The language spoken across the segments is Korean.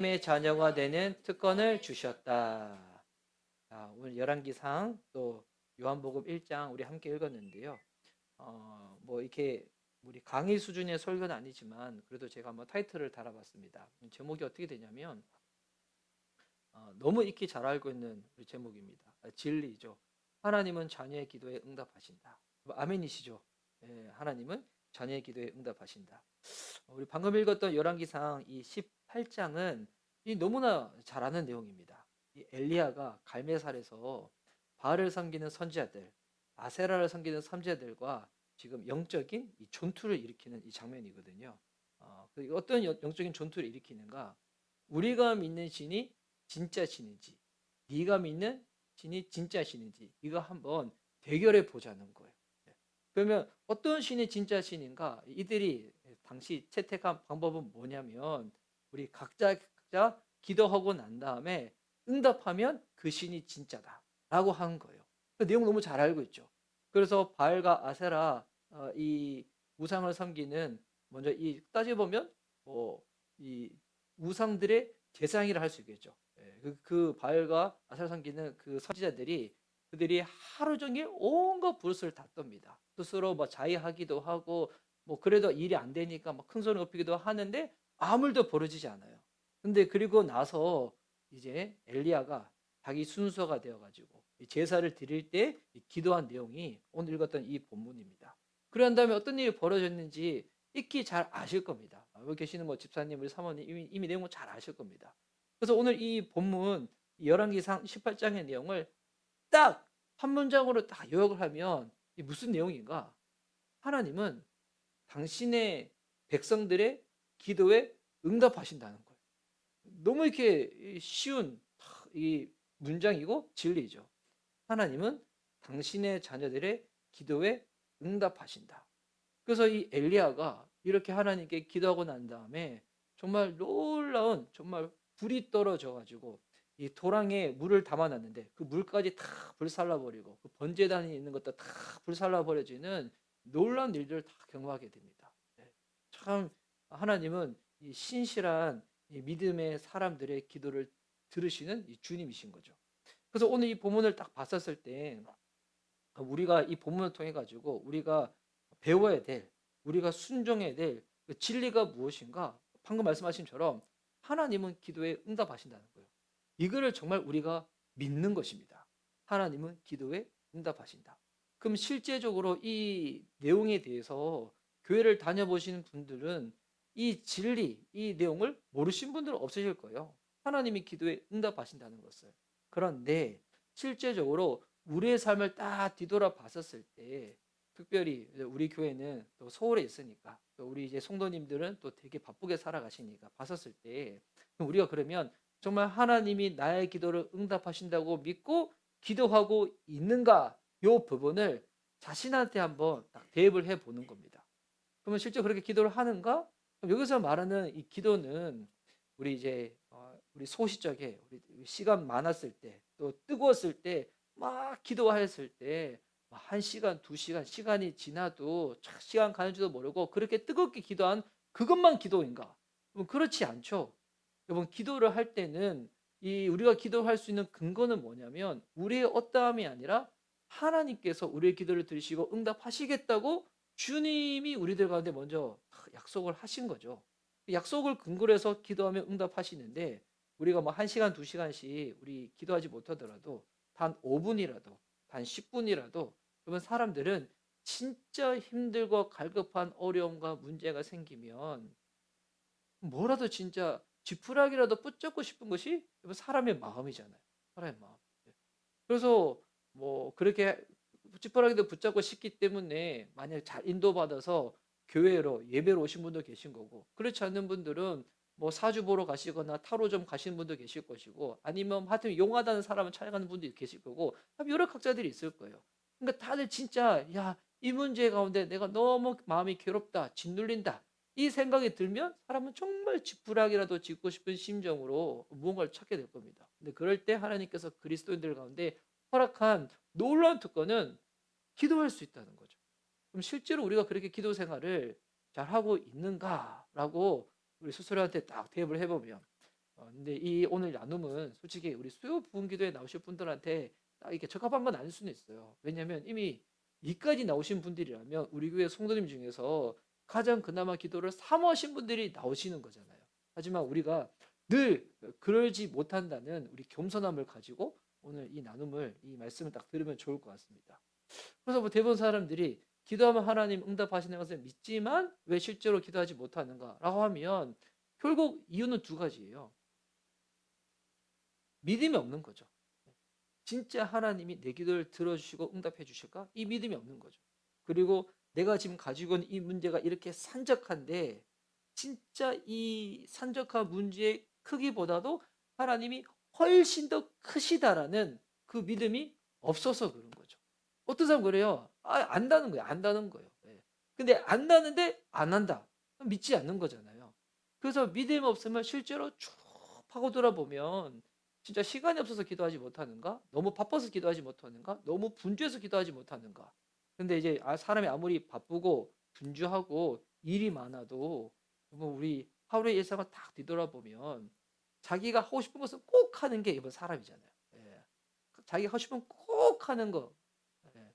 의 자녀가 되는 특권을 주셨다. 자, 오늘 열왕기상 또 요한복음 1장 우리 함께 읽었는데요. 뭐 이렇게 우리 강의 수준의 설교는 아니지만 그래도 제가 한번 타이틀을 달아봤습니다. 제목이 어떻게 되냐면 너무 익히 잘 알고 있는 우리 제목입니다. 진리죠. 하나님은 자녀의 기도에 응답하신다. 아멘이시죠? 예, 하나님은 자녀의 기도에 응답하신다. 우리 방금 읽었던 열왕기상 이 18장은 이 너무나 잘 아는 내용입니다. 이 엘리야가 갈멜살에서 바알을 섬기는 선지자들, 아세라를 섬기는 선지자들과 지금 영적인 이 전투를 일으키는 이 장면이거든요. 그 어떤 영적인 전투를 일으키는가? 우리가 믿는 신이 진짜 신인지, 네가 믿는 신이 진짜 신인지 이거 한번 대결해 보자는 거예요. 네. 그러면 어떤 신이 진짜 신인가? 이들이 당시 채택한 방법은 뭐냐면 우리 각자 기도하고 난 다음에 응답하면 그 신이 진짜다라고 하는 거예요. 그 내용 너무 잘 알고 있죠. 그래서 바알과 아세라 이 우상을 섬기는 먼저 이 따져보면 이 우상들의 제사장이라 할 수 있겠죠. 예, 그 바알과 아세라 섬기는 그 선지자들이 그들이 하루 종일 온갖 불을 다 떱니다. 스스로 뭐 자의하기도 하고 뭐 그래도 일이 안 되니까 막 큰 소리 높이기도 하는데 아무 일도 벌어지지 않아요. 근데 그리고 나서 이제 엘리야가 자기 순서가 되어가지고 제사를 드릴 때 기도한 내용이 오늘 읽었던 이 본문입니다. 그런 다음에 어떤 일이 벌어졌는지 익히 잘 아실 겁니다. 여기 계시는 뭐 집사님, 우리 사모님 이미 내용을 잘 아실 겁니다. 그래서 오늘 이 본문 열왕기상 18장의 내용을 딱 한 문장으로 딱 요약을 하면 이 무슨 내용인가? 하나님은 당신의 백성들의 기도에 응답하신다는 거예요. 너무 이렇게 쉬운 이 문장이고 진리죠. 하나님은 당신의 자녀들의 기도에 응답하신다. 그래서 이 엘리야가 이렇게 하나님께 기도하고 난 다음에 정말 놀라운 정말 불이 떨어져 가지고 이 도랑에 물을 담아놨는데 그 물까지 다 불살라버리고 그 번제단이 있는 것도 다 불살라버려지는 놀라운 일들을 다 경험하게 됩니다. 네. 참 하나님은 이 신실한 이 믿음의 사람들의 기도를 들으시는 이 주님이신 거죠. 그래서 오늘 이 본문을 딱 봤었을 때 우리가 이 본문을 통해 가지고 우리가 배워야 될, 우리가 순종해야 될 그 진리가 무엇인가? 방금 말씀하신 처럼 하나님은 기도에 응답하신다는 거예요. 이거를 정말 우리가 믿는 것입니다. 하나님은 기도에 응답하신다. 그럼 실제적으로 이 내용에 대해서 교회를 다녀보시는 분들은 이 진리, 이 내용을 모르신 분들은 없으실 거예요. 하나님이 기도에 응답하신다는 것을. 그런데 실제적으로 우리의 삶을 딱 뒤돌아 봤었을 때 특별히 우리 교회는 또 서울에 있으니까 또 우리 이제 성도님들은 또 되게 바쁘게 살아가시니까 봤었을 때 우리가 그러면 정말 하나님이 나의 기도를 응답하신다고 믿고 기도하고 있는가 요 부분을 자신한테 한번 딱 대입을 해 보는 겁니다. 그러면 실제 그렇게 기도를 하는가? 그럼 여기서 말하는 이 기도는 우리 이제 우리 소시적에 우리 시간 많았을 때 또 뜨거웠을 때 막 기도하였을 때 1시간, 2시간 시간이 지나도 시간 가는 줄도 모르고 그렇게 뜨겁게 기도한 그것만 기도인가? 여러분 그렇지 않죠. 여러분 기도를 할 때는 이 우리가 기도할 수 있는 근거는 뭐냐면 우리의 어떠함이 아니라 하나님께서 우리의 기도를 들으시고 응답하시겠다고 주님이 우리들 가운데 먼저 약속을 하신 거죠. 약속을 근거로 해서 기도하면 응답하시는데 우리가 뭐 1시간, 2시간씩 우리 기도하지 못하더라도 단 5분이라도 단 10분이라도 그러면 사람들은 진짜 힘들고 갈급한 어려움과 문제가 생기면 뭐라도 진짜 지푸라기라도 붙잡고 싶은 것이 사람의 마음이잖아요. 사람의 마음. 예. 그래서 뭐 그렇게 지푸라기도 붙잡고 싶기 때문에 만약 잘 인도받아서 교회로 예배로 오신 분도 계신 거고 그렇지 않는 분들은 뭐 사주 보러 가시거나 타로점 가시는 분도 계실 것이고 아니면 하여튼 용하다는 사람을 찾아가는 분도 계실 거고 여러 각자들이 있을 거예요. 그러니까 다들 진짜 야, 이 문제 가운데 내가 너무 마음이 괴롭다, 짓눌린다. 이 생각이 들면 사람은 정말 지푸라기라도 짚고 싶은 심정으로 무언가를 찾게 될 겁니다. 근데 그럴 때 하나님께서 그리스도인들 가운데 허락한 놀라운 특권은 기도할 수 있다는 거죠. 그럼 실제로 우리가 그렇게 기도 생활을 잘 하고 있는가라고 우리 스스로한테 딱 대입을 해보면 근데 이 오늘 나눔은 솔직히 우리 수요 부흥 기도에 나오실 분들한테 딱 이렇게 적합한 건 아닐 수는 있어요. 왜냐면 이미 이까지 나오신 분들이라면 우리 교회 성도님 중에서 가장 그나마 기도를 사모하신 분들이 나오시는 거잖아요. 하지만 우리가 늘 그러지 못한다는 우리 겸손함을 가지고 오늘 이 나눔을, 이 말씀을 딱 들으면 좋을 것 같습니다. 그래서 뭐 대부분 사람들이 기도하면 하나님 응답하시는 것을 믿지만 왜 실제로 기도하지 못하는가라고 하면 결국 이유는 두 가지예요. 믿음이 없는 거죠. 진짜 하나님이 내 기도를 들어주시고 응답해 주실까? 이 믿음이 없는 거죠. 그리고 내가 지금 가지고 있는 이 문제가 이렇게 산적한데 진짜 이 산적한 문제의 크기보다도 하나님이 훨씬 더 크시다라는 그 믿음이 없어서 그런 거죠. 어떤 사람 그래요. 안다는 거예요. 안다는 거예요. 예. 근데 안다는데 안 한다. 믿지 않는 거잖아요. 그래서 믿음이 없으면 실제로 쭉 파고 돌아보면 진짜 시간이 없어서 기도하지 못하는가? 너무 바빠서 기도하지 못하는가? 너무 분주해서 기도하지 못하는가? 근데 이제 사람이 아무리 바쁘고 분주하고 일이 많아도 뭐 우리 하루의 일상을 딱 뒤돌아보면 자기가 하고 싶은 것은 꼭 하는 게 이번 사람이잖아요. 예. 자기가 하고 싶은 꼭 하는 거. 예.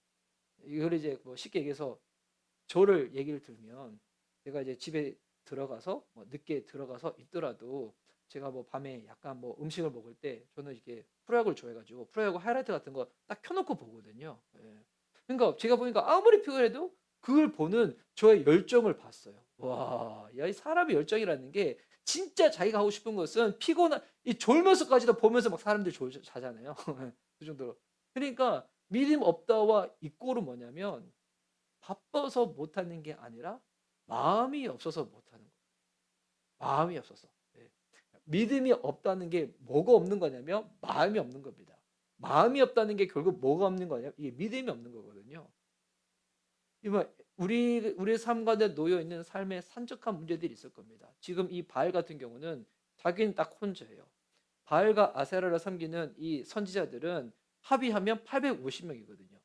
이걸 이제 뭐 쉽게 얘기해서 저를 얘기를 들면 제가 이제 집에 들어가서 뭐 늦게 들어가서 있더라도 제가 뭐 밤에 약간 뭐 음식을 먹을 때 저는 이게 프로야구를 좋아해가지고 프로야구 하이라이트 같은 거 딱 켜놓고 보거든요. 예. 그러니까 제가 보니까 아무리 피곤해도 그걸 보는 저의 열정을 봤어요. 와, 야, 이 사람의 열정이라는 게 진짜 자기가 하고 싶은 것은 피곤한 이 졸면서까지도 보면서 막 사람들이 자잖아요. 그 정도로. 그러니까 믿음 없다와 이꼬는 뭐냐면 바빠서 못하는 게 아니라 마음이 없어서 못하는 거예요. 마음이 없어서. 예. 믿음이 없다는 게 뭐가 없는 거냐면 마음이 없는 겁니다. 마음이 없다는 게 결국 뭐가 없는 거냐? 이게 믿음이 없는 거거든요. 이거 우리 삶 가운데 놓여 있는 삶의 산적한 문제들이 있을 겁니다. 지금 이 바알 같은 경우는 자기는 딱 혼자예요. 바알과 아세라를 섬기는 이 선지자들은 합의하면 850명이거든요.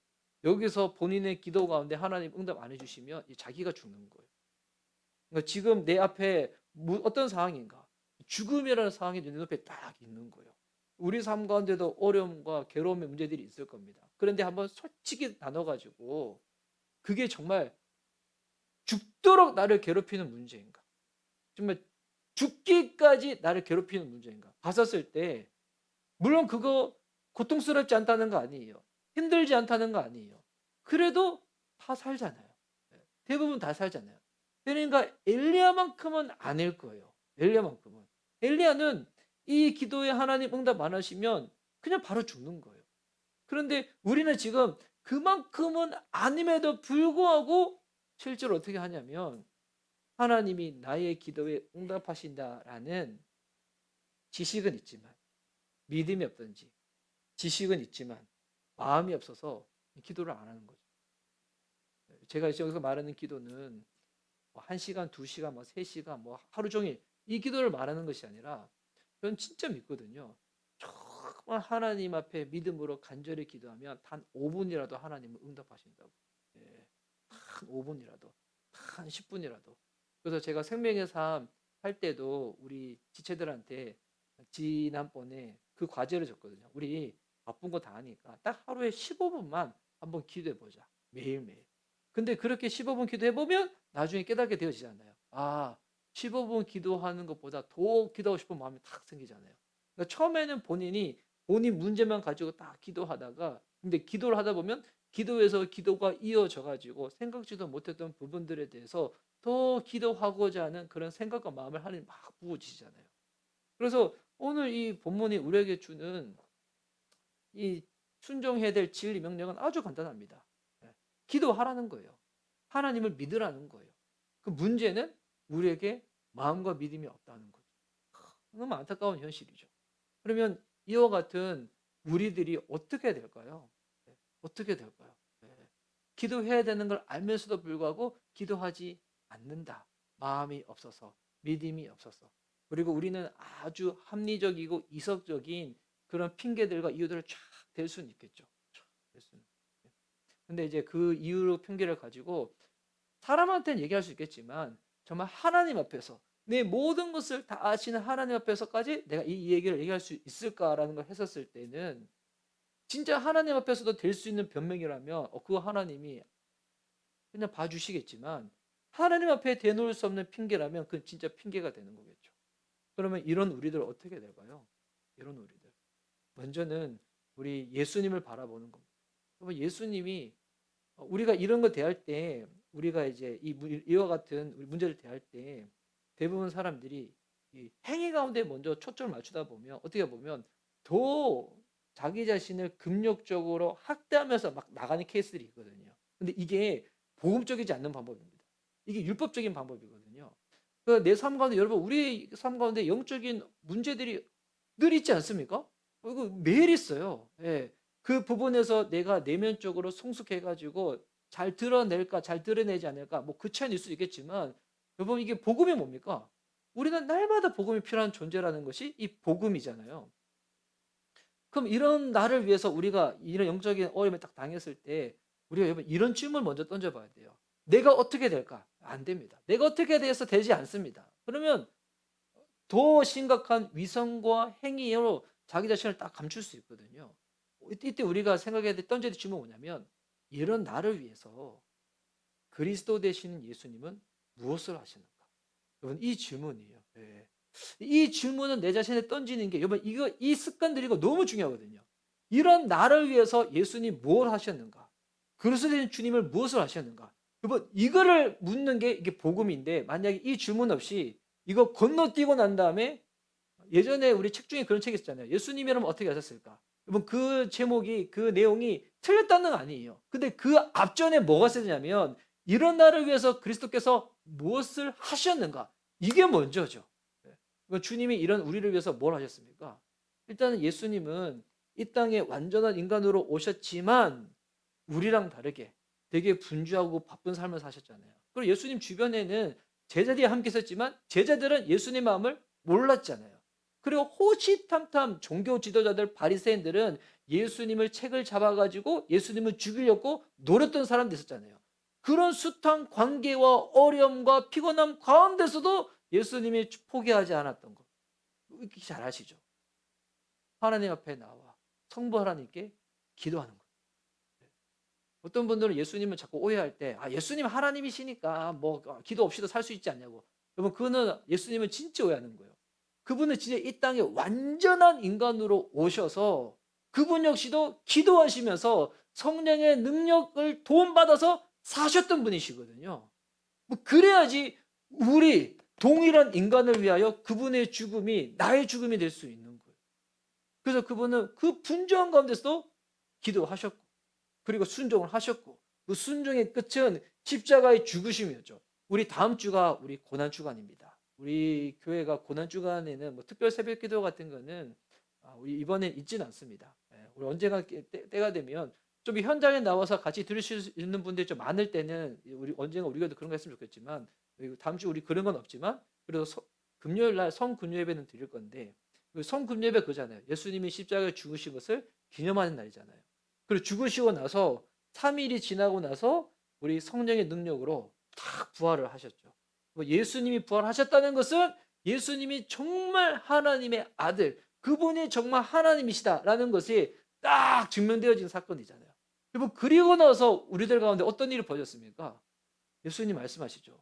여기서 본인의 기도 가운데 하나님 응답 안 해주시면 자기가 죽는 거예요. 그러니까 지금 내 앞에 어떤 상황인가? 죽음이라는 상황이 내 눈앞에 딱 있는 거예요. 우리 삶 가운데도 어려움과 괴로움의 문제들이 있을 겁니다. 그런데 한번 솔직히 나눠가지고 그게 정말 죽도록 나를 괴롭히는 문제인가? 정말 죽기까지 나를 괴롭히는 문제인가? 봤었을 때 물론 그거 고통스럽지 않다는 거 아니에요. 힘들지 않다는 거 아니에요. 그래도 다 살잖아요. 예. 대부분 다 살잖아요. 그러니까 엘리야만큼은 아닐 거예요. 엘리야만큼은. 엘리야는 이 기도에 하나님 응답 안 하시면 그냥 바로 죽는 거예요. 그런데 우리는 지금 그만큼은 아님에도 불구하고 실제로 어떻게 하냐면 하나님이 나의 기도에 응답하신다라는 지식은 있지만 믿음이 없든지 지식은 있지만 마음이 없어서 기도를 안 하는 거죠. 제가 여기서 말하는 기도는 뭐 1시간, 2시간, 뭐 3시간, 뭐 하루 종일 이 기도를 말하는 것이 아니라 저는 진짜 믿거든요. 정말 하나님 앞에 믿음으로 간절히 기도하면 단 5분이라도 하나님은 응답하신다고. 예, 단 5분이라도, 단 10분이라도. 그래서 제가 생명의 삶 할 때도 우리 지체들한테 지난번에 그 과제를 줬거든요. 우리 바쁜 거 다 하니까 딱 하루에 15분만 한번 기도해 보자. 매일매일. 근데 그렇게 15분 기도해 보면 나중에 깨닫게 되어지잖아요. 15분 기도하는 것보다 더 기도하고 싶은 마음이 탁 생기잖아요. 그러니까 처음에는 본인 문제만 가지고 딱 기도하다가 근데 기도를 하다 보면 기도에서 기도가 이어져 가지고 생각지도 못했던 부분들에 대해서 더 기도하고자 하는 그런 생각과 마음을 하나님 막 부어주시잖아요. 그래서 오늘 이 본문이 우리에게 주는 이 순종해야 될 진리 명령은 아주 간단합니다. 예, 기도하라는 거예요. 하나님을 믿으라는 거예요. 그 문제는 우리에게 마음과 믿음이 없다는 거죠. 너무 안타까운 현실이죠. 그러면 이와 같은 우리들이 어떻게 해야 될까요? 예, 어떻게 될까요? 예, 기도해야 되는 걸 알면서도 불구하고 기도하지 않는다. 마음이 없어서, 믿음이 없어서. 그리고 우리는 아주 합리적이고 이성적인 그런 핑계들과 이유들을 쫙 댈 수는 있겠죠. 될 수는. 예. 근데 이제 그 이유로 핑계를 가지고 사람한테는 얘기할 수 있겠지만 정말 하나님 앞에서 내 모든 것을 다 아시는 하나님 앞에서까지 내가 이 얘기를 얘기할 수 있을까라는 걸 했었을 때는 진짜 하나님 앞에서도 될 수 있는 변명이라면 그 하나님이 그냥 봐주시겠지만 하나님 앞에 대놓을 수 없는 핑계라면 그건 진짜 핑계가 되는 거겠죠. 그러면 이런 우리들 어떻게 될까요? 이런 우리들. 먼저는 우리 예수님을 바라보는 겁니다. 그러면 예수님이 우리가 이런 거 대할 때 우리가 이제 이와 같은 우리 문제를 대할 때 대부분 사람들이 이 행위 가운데 먼저 초점을 맞추다 보면 어떻게 보면 더 자기 자신을 금욕적으로 학대하면서 막 나가는 케이스들이 있거든요. 근데 이게 복음적이지 않는 방법입니다. 이게 율법적인 방법이거든요. 내 삶 가운데 여러분 우리 삶 가운데 영적인 문제들이 늘 있지 않습니까? 이거 매일 있어요. 예. 그 부분에서 내가 내면적으로 성숙해가지고 잘 드러낼까, 잘 드러내지 않을까, 뭐 그 차이는 있을 수 있겠지만, 여러분 이게 복음이 뭡니까? 우리는 날마다 복음이 필요한 존재라는 것이 이 복음이잖아요. 그럼 이런 나를 위해서 우리가 이런 영적인 어려움에 딱 당했을 때, 우리가 여러분 이런 질문을 먼저 던져봐야 돼요. 내가 어떻게 될까? 안 됩니다. 내가 어떻게 돼서 되지 않습니다. 그러면 더 심각한 위선과 행위로 자기 자신을 딱 감출 수 있거든요. 이때 우리가 생각해야 될 던져야 될 질문은 뭐냐면 이런 나를 위해서 그리스도 되시는 예수님은 무엇을 하시는가? 여러분 이 질문이에요. 예. 이 질문은 내 자신에 던지는 게 여러분 이 습관들이 너무 중요하거든요. 이런 나를 위해서 예수님 무엇을 하셨는가? 그리스도 되신 주님을 무엇을 하셨는가? 여러분 이거를 묻는 게 이게 복음인데 만약에 이 질문 없이 이거 건너뛰고 난 다음에 예전에 우리 책 중에 그런 책이 있었잖아요. 예수님이라면 어떻게 하셨을까? 여러분 그 제목이 그 내용이 틀렸다는 건 아니에요. 근데 그 앞전에 뭐가 쓰냐면 이런 날을 위해서 그리스도께서 무엇을 하셨는가? 이게 먼저죠. 주님이 이런 우리를 위해서 뭘 하셨습니까? 일단은 예수님은 이 땅에 완전한 인간으로 오셨지만 우리랑 다르게 되게 분주하고 바쁜 삶을 사셨잖아요. 그리고 예수님 주변에는 제자들이 함께 있었지만 제자들은 예수님 마음을 몰랐잖아요. 그리고 호시탐탐 종교 지도자들 바리새인들은 예수님을 책을 잡아가지고 예수님을 죽이려고 노렸던 사람도 있었잖아요. 그런 숱한 관계와 어려움과 피곤함 가운데서도 예수님이 포기하지 않았던 거. 이렇게 잘 아시죠? 하나님 앞에 나와 성부 하나님께 기도하는 거예요. 어떤 분들은 예수님을 자꾸 오해할 때 예수님 하나님이시니까 뭐 기도 없이도 살 수 있지 않냐고. 여러분 그거는 예수님을 진짜 오해하는 거예요. 그분은 진짜 이 땅에 완전한 인간으로 오셔서 그분 역시도 기도하시면서 성령의 능력을 도움받아서 사셨던 분이시거든요. 뭐 그래야지 우리 동일한 인간을 위하여 그분의 죽음이 나의 죽음이 될 수 있는 거예요. 그래서 그분은 그 분주한 가운데서도 기도하셨고 그리고 순종을 하셨고 그 순종의 끝은 십자가의 죽으심이었죠. 우리 다음 주가 우리 고난 주간입니다. 우리 교회가 고난 주간에는 뭐 특별 새벽 기도 같은 거는 우리 이번엔 있지는 않습니다. 우리 언젠가 때가 되면 좀 현장에 나와서 같이 들으실 수 있는 분들이 좀 많을 때는 우리 언젠가 우리 교회도 그런 거 했으면 좋겠지만 다음 주 우리 그런 건 없지만 그래도 금요일 날 성금요 예배는 드릴 건데 성금요 예배 그잖아요. 예수님이 십자가에 죽으신 것을 기념하는 날이잖아요. 그리고 죽으시고 나서 3일이 지나고 나서 우리 성령의 능력으로 딱 부활을 하셨죠. 예수님이 부활하셨다는 것은 예수님이 정말 하나님의 아들, 그분이 정말 하나님이시다라는 것이 딱 증명되어진 사건이잖아요. 여러분 그리고 나서 우리들 가운데 어떤 일이 벌어졌습니까? 예수님 말씀하시죠.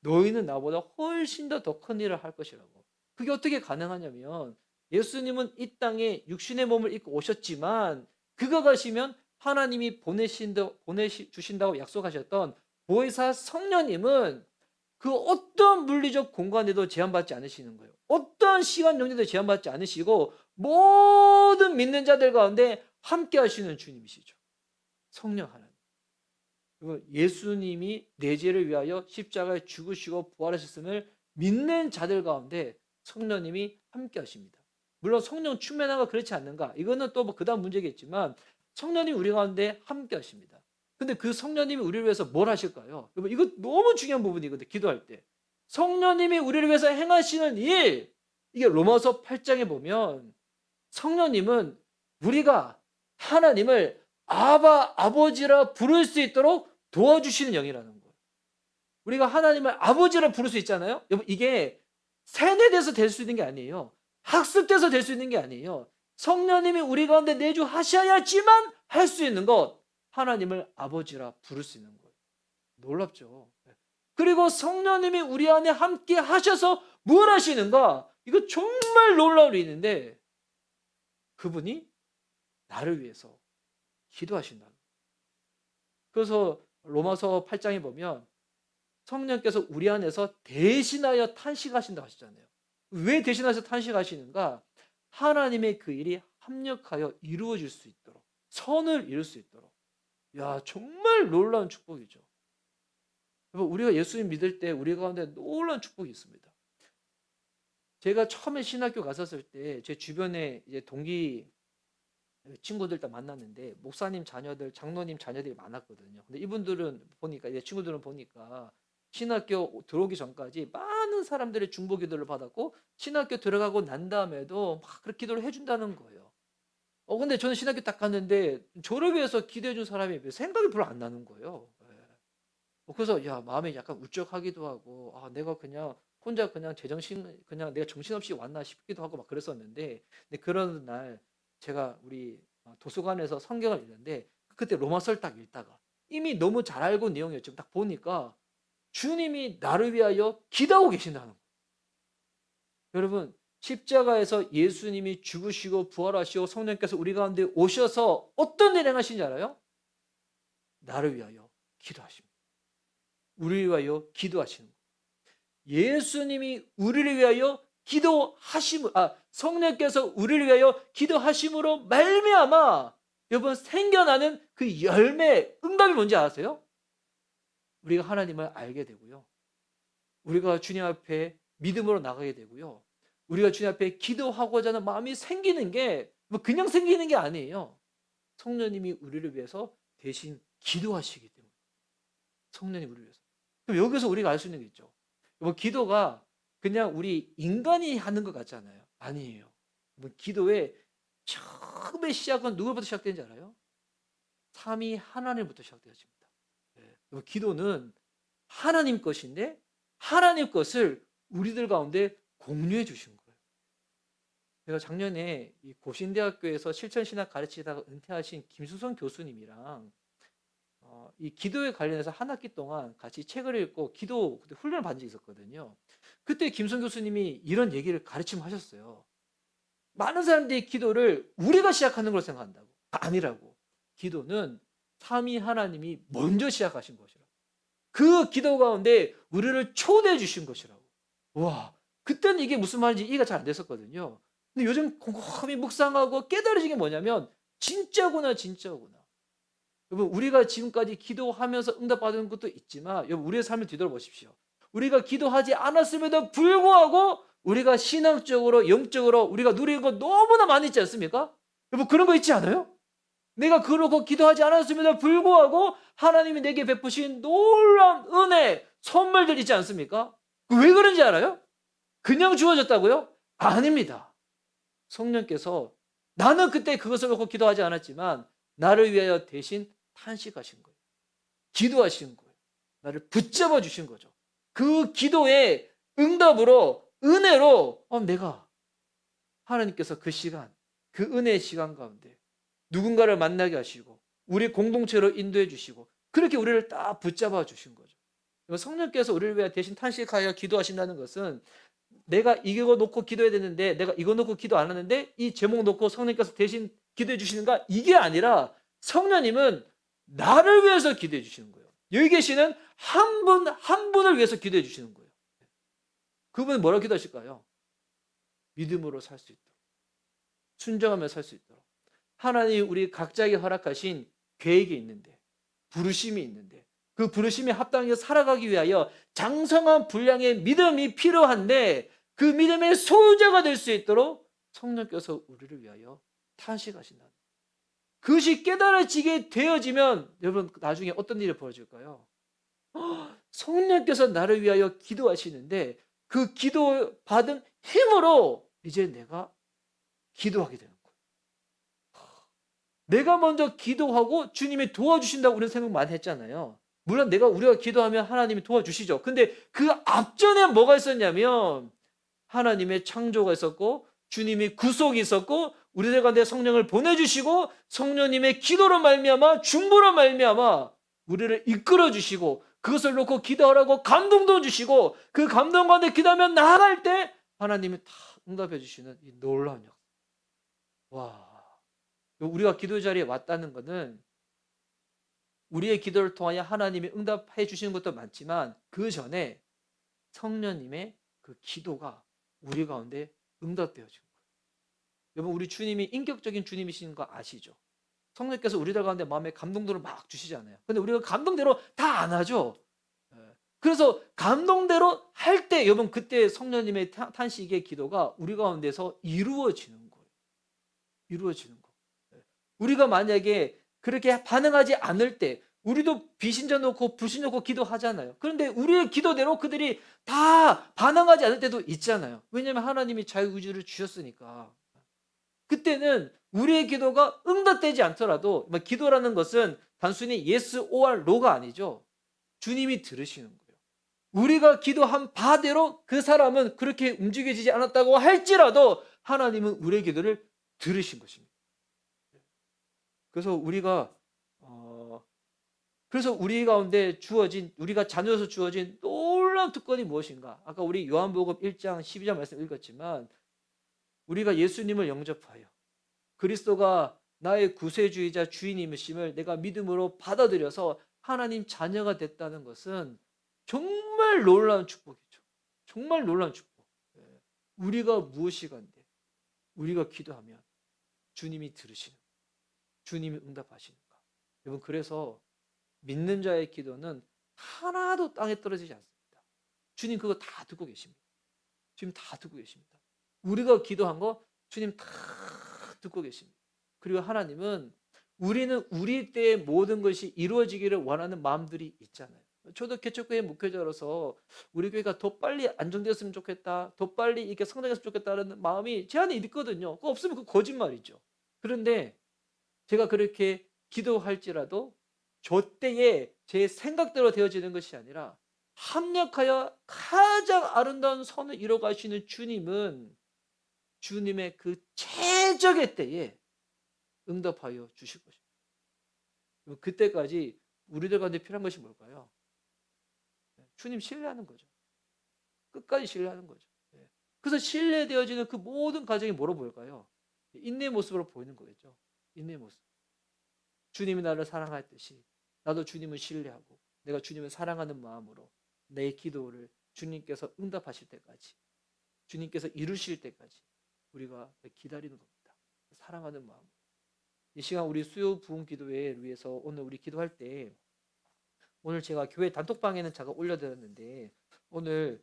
너희는 나보다 훨씬 더 큰 일을 할 것이라고. 그게 어떻게 가능하냐면 예수님은 이 땅에 육신의 몸을 입고 오셨지만 그가 가시면 하나님이 보내주신다고 약속하셨던 보혜사 성령님은 그 어떤 물리적 공간에도 제한받지 않으시는 거예요. 어떤 시간 영역에도 제한받지 않으시고 모든 믿는 자들 가운데 함께 하시는 주님이시죠. 성령 하나님. 예수님이 내 죄를 위하여 십자가에 죽으시고 부활하셨음을 믿는 자들 가운데 성령님이 함께 하십니다. 물론 성령 충만한가 그렇지 않는가 이거는 또 뭐 그다음 문제겠지만 성령님이 우리 가운데 함께 하십니다. 근데 그 성령님이 우리를 위해서 뭘 하실까요? 여러분 이거 너무 중요한 부분이거든요. 기도할 때. 성령님이 우리를 위해서 행하시는 일 이게 로마서 8장에 보면 성령님은 우리가 하나님을 아버지라 부를 수 있도록 도와주시는 영이라는 거예요. 우리가 하나님을 아버지라 부를 수 있잖아요. 여러분 이게 세뇌돼서 될 수 있는 게 아니에요. 학습돼서 될 수 있는 게 아니에요. 성령님이 우리 가운데 내주하셔야지만 할 수 있는 것, 하나님을 아버지라 부를 수 있는 거예요. 놀랍죠. 그리고 성령님이 우리 안에 함께 하셔서 뭘 하시는가? 이거 정말 놀라운 일인데, 그분이 나를 위해서 기도하신다. 그래서 로마서 8장에 보면 성령께서 우리 안에서 대신하여 탄식하신다고 하시잖아요. 왜 대신하셔서 탄식하시는가? 하나님의 그 일이 합력하여 이루어질 수 있도록, 선을 이룰 수 있도록. 야, 정말 놀라운 축복이죠. 여러분, 우리가 예수님 믿을 때 우리 가운데 놀라운 축복이 있습니다. 제가 처음에 신학교 갔었을 때 제 주변에 이제 동기 친구들 다 만났는데 목사님 자녀들, 장로님 자녀들이 많았거든요. 근데 이분들은 보니까, 이 친구들은 보니까 신학교 들어오기 전까지 많은 사람들의 중보 기도를 받았고, 신학교 들어가고 난 다음에도 막 그렇게 기도를 해준다는 거예요. 근데 저는 신학교 딱 갔는데 졸업해서 기도해준 사람이 생각이 별로 안 나는 거예요. 그래서 야, 마음이 약간 울적하기도 하고, 내가 그냥 혼자 그냥 제정신, 그냥 내가 정신없이 왔나 싶기도 하고 막 그랬었는데, 근데 그런 날 제가 우리 도서관에서 성경을 읽는데, 그때 로마서를 딱 읽다가 이미 너무 잘 알고 있는 내용이었지만 딱 보니까 주님이 나를 위하여 기도하고 계신다는 거예요. 여러분, 십자가에서 예수님이 죽으시고 부활하시고 성령께서 우리 가운데 오셔서 어떤 일 행하신지 알아요? 나를 위하여 기도하십니다. 우리를 위하여 기도하시는 거예요. 예수님이 우리를 위하여 성령께서 우리를 위하여 기도하심으로 말미암아 여러분 생겨나는 그 열매, 응답이 뭔지 아세요? 우리가 하나님을 알게 되고요. 우리가 주님 앞에 믿음으로 나가게 되고요. 우리가 주님 앞에 기도하고자 하는 마음이 생기는 게 뭐 그냥 생기는 게 아니에요. 성령님이 우리를 위해서 대신 기도하시기 때문에. 성령님 우리를 위해서. 그럼 여기서 우리가 알 수 있는 게 있죠. 뭐 기도가 그냥 우리 인간이 하는 것 같잖아요. 아니에요. 뭐 기도의 처음에 시작은 누구부터 시작되는지 알아요? 삼위 하나님부터 시작되어집니다. 네. 기도는 하나님 것인데 하나님 것을 우리들 가운데 공유해 주신 거예요. 제가 작년에 이 고신대학교에서 실천신학 가르치다가 은퇴하신 김수성 교수님이랑 이 기도에 관련해서 한 학기 동안 같이 책을 읽고 기도 훈련을 받은 적이 있었거든요. 그때 김수성 교수님이 이런 얘기를 가르침 하셨어요. 많은 사람들이 기도를 우리가 시작하는 걸 생각한다고. 아니라고. 기도는 삼위 하나님이 먼저 시작하신 것이라고. 그 기도 가운데 우리를 초대해 주신 것이라고. 와, 그때는 이게 무슨 말인지 이해가 잘 안 됐었거든요. 근데 요즘 곰곰이 묵상하고 깨달으신 게 뭐냐면 진짜구나, 진짜구나. 여러분, 우리가 지금까지 기도하면서 응답받은 것도 있지만 여러분, 우리의 삶을 뒤돌아보십시오. 우리가 기도하지 않았음에도 불구하고 우리가 신앙적으로, 영적으로 우리가 누리는 거 너무나 많이 있지 않습니까? 여러분, 그런 거 있지 않아요? 내가 그러고 기도하지 않았음에도 불구하고 하나님이 내게 베푸신 놀라운 은혜, 선물들 있지 않습니까? 왜 그런지 알아요? 그냥 주어졌다고요? 아닙니다. 성령께서 나는 그때 그것을 놓고 기도하지 않았지만 나를 위하여 대신 탄식하신 거예요. 기도하신 거예요. 나를 붙잡아 주신 거죠. 그 기도의 응답으로, 은혜로 내가 하나님께서 그 시간, 그 은혜의 시간 가운데 누군가를 만나게 하시고 우리 공동체로 인도해 주시고 그렇게 우리를 딱 붙잡아 주신 거죠. 성령께서 우리를 위해 대신 탄식하여 기도하신다는 것은 내가 이거 놓고 기도해야 되는데 내가 이거 놓고 기도 안 하는데 이 제목 놓고 성령께서 대신 기도해 주시는가? 이게 아니라 성령님은 나를 위해서 기도해 주시는 거예요. 여기 계시는 한 분 한 분을 위해서 기도해 주시는 거예요. 그분은 뭐라고 기도하실까요? 믿음으로 살 수 있도록, 순종하며 살 수 있도록 하나님이 우리 각자에게 허락하신 계획이 있는데, 부르심이 있는데 그 부르심에 합당하게 살아가기 위하여 장성한 분량의 믿음이 필요한데 그 믿음의 소유자가 될 수 있도록 성령께서 우리를 위하여 탄식하신다. 그것이 깨달아지게 되어지면 여러분 나중에 어떤 일이 벌어질까요? 성령께서 나를 위하여 기도하시는데 그 기도 받은 힘으로 이제 내가 기도하게 되는 거예요. 내가 먼저 기도하고 주님이 도와주신다고 우리는 생각 많이 했잖아요. 물론 우리가 기도하면 하나님이 도와주시죠. 근데 그 앞전에 뭐가 있었냐면 하나님의 창조가 있었고 주님이 구속이 있었고 우리들 가운데 성령을 보내주시고 성령님의 기도로 말미암아 중보로 말미암아 우리를 이끌어 주시고 그것을 놓고 기도하라고 감동도 주시고 그 감동 가운데 기도하면 나아갈 때 하나님이 다 응답해 주시는 이 놀라운 역사. 와, 우리가 기도 자리에 왔다는 것은 우리의 기도를 통하여 하나님이 응답해 주시는 것도 많지만 그 전에 성령님의 그 기도가 우리 가운데 응답되어진 거예요. 여러분, 우리 주님이 인격적인 주님이신 거 아시죠? 성령께서 우리들 가운데 마음에 감동들을 막 주시잖아요. 근데 우리가 감동대로 다 안 하죠. 그래서 감동대로 할 때 여러분 그때 성령님의 탄식의 기도가 우리 가운데서 이루어지는 거예요. 이루어지는 거. 우리가 만약에 그렇게 반응하지 않을 때 우리도 비신자 놓고 불신 놓고 기도하잖아요. 그런데 우리의 기도대로 그들이 다 반응하지 않을 때도 있잖아요. 왜냐하면 하나님이 자유의지를 주셨으니까. 그때는 우리의 기도가 응답되지 않더라도 기도라는 것은 단순히 yes or no가 아니죠. 주님이 들으시는 거예요. 우리가 기도한 바대로 그 사람은 그렇게 움직여지지 않았다고 할지라도 하나님은 우리의 기도를 들으신 것입니다. 그래서 우리 가운데 주어진 우리가 자녀로서 주어진 놀라운 특권이 무엇인가? 아까 우리 요한복음 1장 12절 말씀 읽었지만 우리가 예수님을 영접하여 그리스도가 나의 구세주이자 주인이심을 내가 믿음으로 받아들여서 하나님 자녀가 됐다는 것은 정말 놀라운 축복이죠. 정말 놀라운 축복. 우리가 무엇이 간데 우리가 기도하면 주님이 들으시는, 주님이 응답하시는가. 여러분, 그래서 믿는 자의 기도는 하나도 땅에 떨어지지 않습니다. 주님 그거 다 듣고 계십니다. 주님 다 듣고 계십니다. 우리가 기도한 거 주님 다 듣고 계십니다. 그리고 하나님은 우리는 우리 때의 모든 것이 이루어지기를 원하는 마음들이 있잖아요. 저도 개척교회 목회자로서 우리 교회가 더 빨리 안정되었으면 좋겠다, 더 빨리 이렇게 성장했으면 좋겠다는 마음이 제 안에 있거든요. 그거 없으면 그 거짓말이죠. 그런데 제가 그렇게 기도할지라도 저 때에 제 생각대로 되어지는 것이 아니라 합력하여 가장 아름다운 선을 이뤄가시는 주님은 주님의 그 최적의 때에 응답하여 주실 것입니다. 그때까지 우리들 가운데 필요한 것이 뭘까요? 주님 신뢰하는 거죠. 끝까지 신뢰하는 거죠. 그래서 신뢰되어지는 그 모든 과정이 뭐로 보일까요? 인내의 모습으로 보이는 거겠죠. 인내의 모습. 주님이 나를 사랑했듯이 나도 주님을 신뢰하고 내가 주님을 사랑하는 마음으로 내 기도를 주님께서 응답하실 때까지, 주님께서 이루실 때까지 우리가 기다리는 겁니다. 사랑하는 마음으로. 이 시간 우리 수요 부흥 기도회를 위해서 오늘 우리 기도할 때 오늘 제가 교회 단톡방에는 제가 올려드렸는데 오늘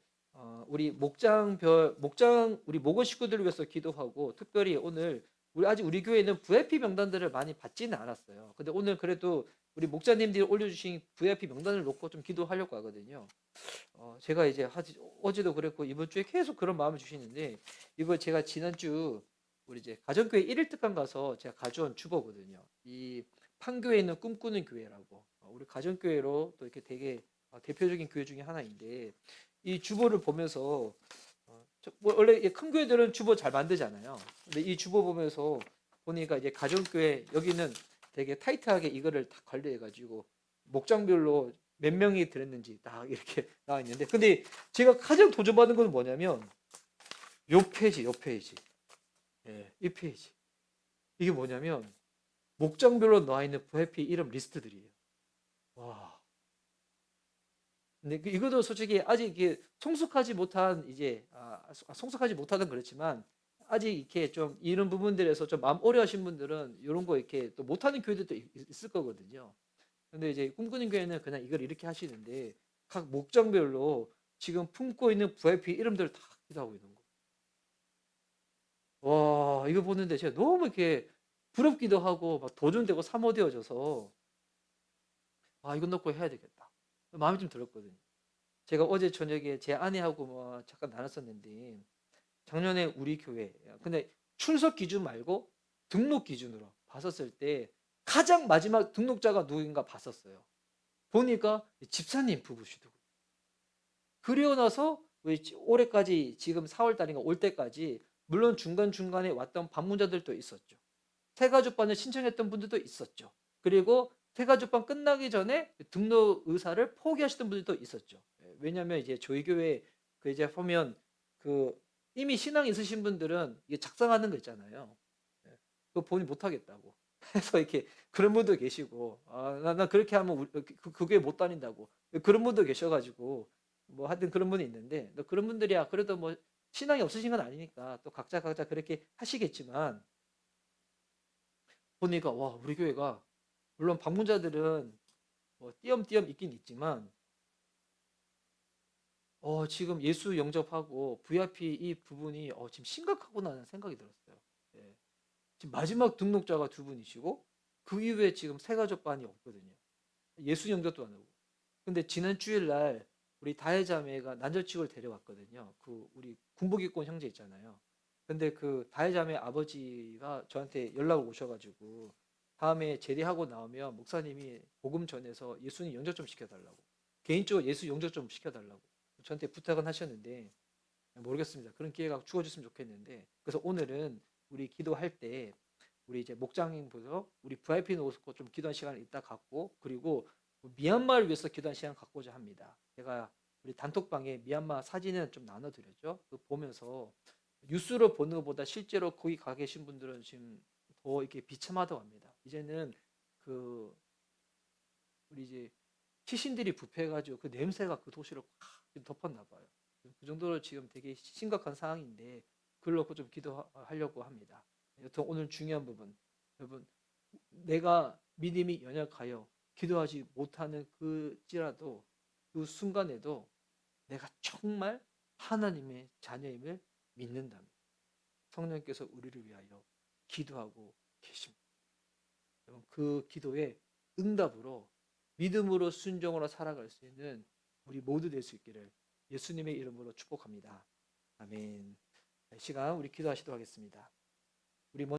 우리 우리 목원 식구들을 위해서 기도하고 특별히 오늘 아직 우리 교회는 VIP 명단들을 많이 받지는 않았어요. 근데 오늘 그래도 우리 목자님들이 올려주신 VIP 명단을 놓고 좀 기도하려고 하거든요. 제가 이제 어제도 그랬고 이번 주에 계속 그런 마음을 주시는데 이거 제가 지난주 우리 이제 가정교회 1일 특강 가서 제가 가져온 주보거든요. 이 판교에 있는 꿈꾸는 교회라고 우리 가정교회로 또 이렇게 되게 대표적인 교회 중에 하나인데 이 주보를 보면서 원래 큰 교회들은 주보 잘 만들잖아요. 근데 이 주보 보면서 보니까 이제 가정교회 여기는 되게 타이트하게 이거를 다 관리해가지고 목장별로 몇 명이 들었는지 딱 이렇게 나와 있는데 근데 제가 가장 도전받은 건 뭐냐면 요 페이지. 예, 이 페이지. 이게 뭐냐면 목장별로 나와 있는 VIP 이름 리스트들이에요. 와. 근데 이것도 솔직히 아직 이게 성숙하지 못한 성숙하지 못하든 그렇지만 아직 이렇게 좀 이런 부분들에서 좀 마음 어려하신 분들은 이런 거 이렇게 또 못하는 교회들도 있을 거거든요. 근데 이제 꿈꾸는 교회는 그냥 이걸 이렇게 하시는데 각 목장별로 지금 품고 있는 VIP 이름들을 다 기도하고 있는 거. 와, 이거 보는데 제가 너무 이렇게 부럽기도 하고 막 도전되고 사모되어져서 이건 넣고 해야 되겠다. 마음이 좀 들었거든요. 제가 어제 저녁에 제 아내하고 뭐 잠깐 나눴었는데 작년에 우리 교회 근데 출석 기준 말고 등록 기준으로 봤었을 때 가장 마지막 등록자가 누구인가 봤었어요. 보니까 집사님 부부시더라고요. 그리고 나서 우리 올해까지 지금 4월 달인가 올 때까지 물론 중간중간에 왔던 방문자들도 있었죠. 새가족반을 신청했던 분들도 있었죠. 그리고 새가족반 끝나기 전에 등록 의사를 포기하시던 분들도 있었죠. 왜냐하면 이제 저희 교회 그 이제 보면 그 이미 신앙이 있으신 분들은 이게 작성하는 거 있잖아요. 그거 본인 못하겠다고. 그래서 이렇게 그런 분도 계시고, 나 그렇게 하면 그게 못 다닌다고. 그런 분도 계셔가지고, 뭐 하여튼 그런 분이 있는데, 너 그런 분들이야. 그래도 뭐 신앙이 없으신 건 아니니까 또 각자 그렇게 하시겠지만, 보니까 와, 우리 교회가 물론 방문자들은 뭐 띄엄띄엄 있긴 있지만, 지금 예수 영접하고 VIP 이 부분이 지금 심각하구나는 생각이 들었어요. 예. 지금 마지막 등록자가 두 분이시고 그 이후에 지금 세 가족반이 없거든요. 예수 영접도 안 하고. 근데 지난 주일날 우리 다혜자매가 난저직을 데려왔거든요. 그 우리 군복이권 형제 있잖아요. 근데 그 다혜자매 아버지가 저한테 연락을 오셔가지고 다음에 제대하고 나오면 목사님이 복음 전해서 예수님 영접 좀 시켜달라고. 개인적으로 예수 영접 좀 시켜달라고. 저한테 부탁은 하셨는데 모르겠습니다. 그런 기회가 주어졌으면 좋겠는데 그래서 오늘은 우리 기도할 때 우리 이제 목장님부터 우리 VIP 놓고 좀 기도한 시간을 이따 갖고 그리고 미얀마를 위해서 기도한 시간 갖고자 합니다. 제가 우리 단톡방에 미얀마 사진을 좀 나눠드렸죠. 그 보면서 뉴스로 보는 것보다 실제로 거기 가 계신 분들은 지금 더 이렇게 비참하다고 합니다. 이제는 그 우리 이제 시신들이 부패해가지고 그 냄새가 그 도시를 확 덮었나 봐요. 그 정도로 지금 되게 심각한 상황인데 그걸 놓고 좀 기도하려고 합니다. 여튼 오늘 중요한 부분, 여러분 내가 믿음이 연약하여 기도하지 못하는 그지라도 그 순간에도 내가 정말 하나님의 자녀임을 믿는다면 성령께서 우리를 위하여 기도하고 계십니다. 여러분 그 기도의 응답으로 믿음으로 순종으로 살아갈 수 있는 우리 모두 될 수 있기를 예수님의 이름으로 축복합니다. 아멘. 이 시간 우리 기도하시도록 하겠습니다.